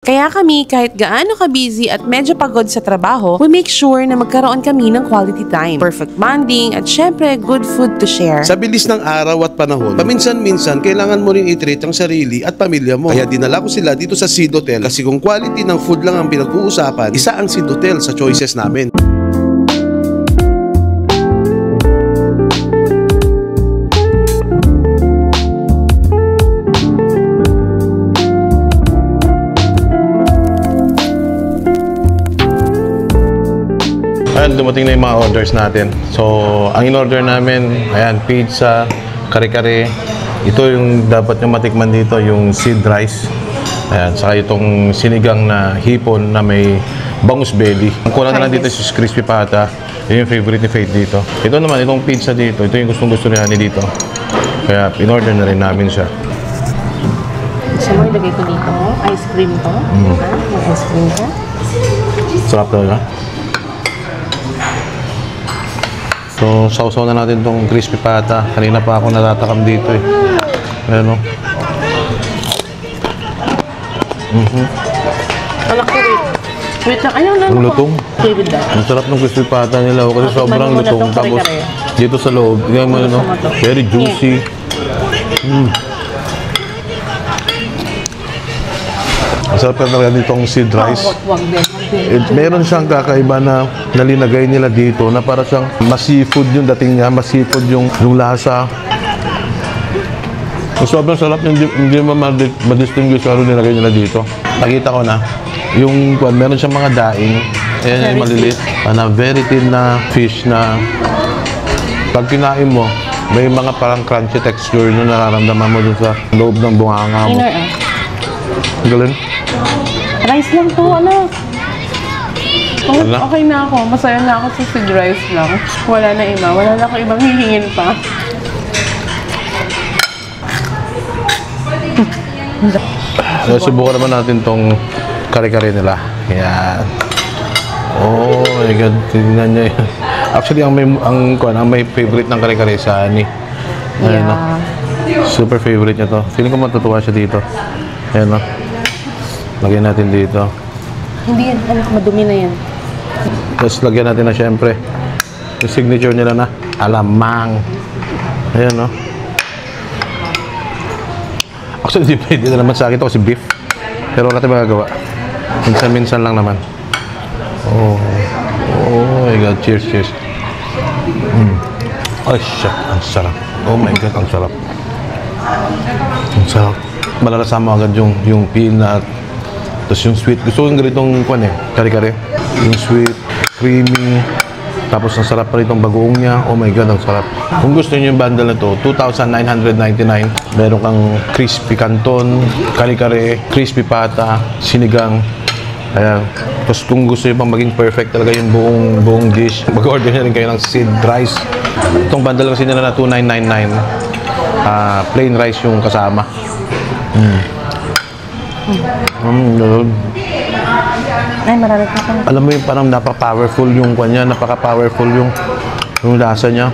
Kaya kami, kahit gaano ka-busy at medyo pagod sa trabaho, we make sure na magkaroon kami ng quality time, perfect bonding, at syempre, good food to share. Sa bilis ng araw at panahon, paminsan-minsan kailangan mo rin i-treat ang sarili at pamilya mo. Kaya dinala ko sila dito sa Sid Hotel kasi kung quality ng food lang ang pinag-uusapan, isa ang Sid Hotel sa choices namin. Ayan, dumating na yung mga orders natin. So, ang in-order namin, ayan, pizza, kare-kare. Ito yung dapat nyo matikman dito, yung seed rice. Ayan, saka itong sinigang na hipon na may bangus belly. Ang kulang na lang dito is crispy pata. Yun yung favorite ni Faith dito. Ito naman, itong pizza dito, ito yung gustong-gusto ni Honey dito. Kaya, in-order na rin namin siya. Gusto mo ilagay ko dito? Ice cream to? May ice cream ka? Sarap talaga. So, sausaw na natin itong crispy pata. Kanina pa ako natatakam dito eh. Ayan o. Alak ko rin. Wait lang, ayaw lang Ang lutong. Okay with that. Ang sarap ng crispy pata nila kasi sobrang lutong. Tapos dito sa loob, tingnan mo yun, no? Very juicy. Ang sarap talaga nitong seed rice. Meron siyang kakaiba na nalinagay nila dito na para siyang ma-seafood yung dating niya, ma-seafood yung lasa. Sobrang sarap, hindi mo ma-distinguish ano nilagay nila dito. Nakita ko na, yung meron siyang mga daing, ayan yung maliliit, na very thin na fish na pag kinain mo, may mga parang crunchy texture na nararamdaman mo dun sa loob ng bunganga mo. Galing. Rice lang to, ano? Wala? Okay na ako. Masaya na ako sa seed rice lang. Wala na iba. Wala na ako ibang hihingin pa. So, subukan naman natin tong kare-kare nila. Yan. Oh my God. Tingnan niya yan. Actually, ang may favorite ng kare-kare sa Ani. Ayan, no? Super favorite niya to. Feeling ko matutuwa siya dito. Ayan, no? Lagyan natin dito. Hindi yan. Anak, madumi na yan. Tapos lagyan natin na syempre yung signature nila na alamang. Ayan, no? Actually, hindi pwede na naman sa akin ito kasi beef. Pero wala tayong magagawa. Minsan-minsan lang naman. Oh my God. Cheers, cheers. Ay, shit. Ang sarap. Oh my God, ang sarap. Ang sarap. Malalasan mo agad yung peanut. Tapos yung sweet. Gusto ko yung ganitong kare-kare. Yung sweet, creamy. Tapos ang sarap pa rin itong bagoong niya. Oh my God, ang sarap. Kung gusto niyo yung bundle na to, 2,999. Meron kang crispy canton, kare-kare, crispy pata, sinigang. Ayan. Tapos kung gusto niyo pang maging perfect talaga yung buong dish, mag-order na rin kayo ng seed rice. Itong bundle kasi nila na 2,999. Plain rice yung kasama. Ay, marami pa ka. Alam mo yung parang napaka-powerful yung kanya, napaka-powerful yung lasa niya.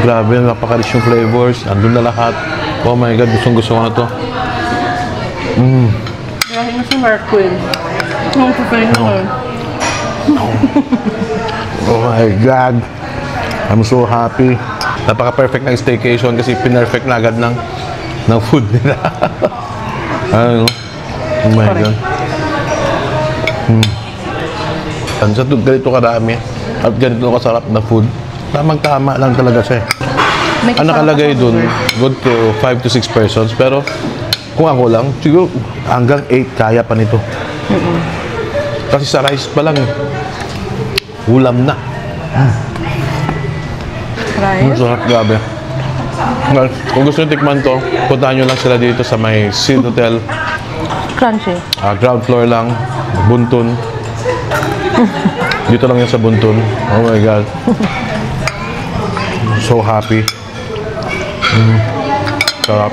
Grabe, napaka-rich yung flavors. Andun na lahat. Oh my God, gustong-gusto ko na to. Grabe mo si Marquin. Ang papayin ako. Oh my God. I'm so happy. Napaka-perfect ng staycation kasi pinerfect na agad ng food nila. Ano? Oh my God. Sa ganito karami at ganito kasarap na food, tamang-tama lang talaga siya. Ang nakalagay dun, good to 5 to 6 persons. Pero kung ako lang, siguro hanggang 8 kaya pa nito. Kasi sa rice pa lang, ulam na. Ang sarap, grabe. Kung gusto nyo tikman to, puntahan nyo lang sila dito sa may Sid Hotel. Crunchy. Ground floor lang, Buntun. Dito lang yan sa Buntun. Oh my God. So happy. Sarap.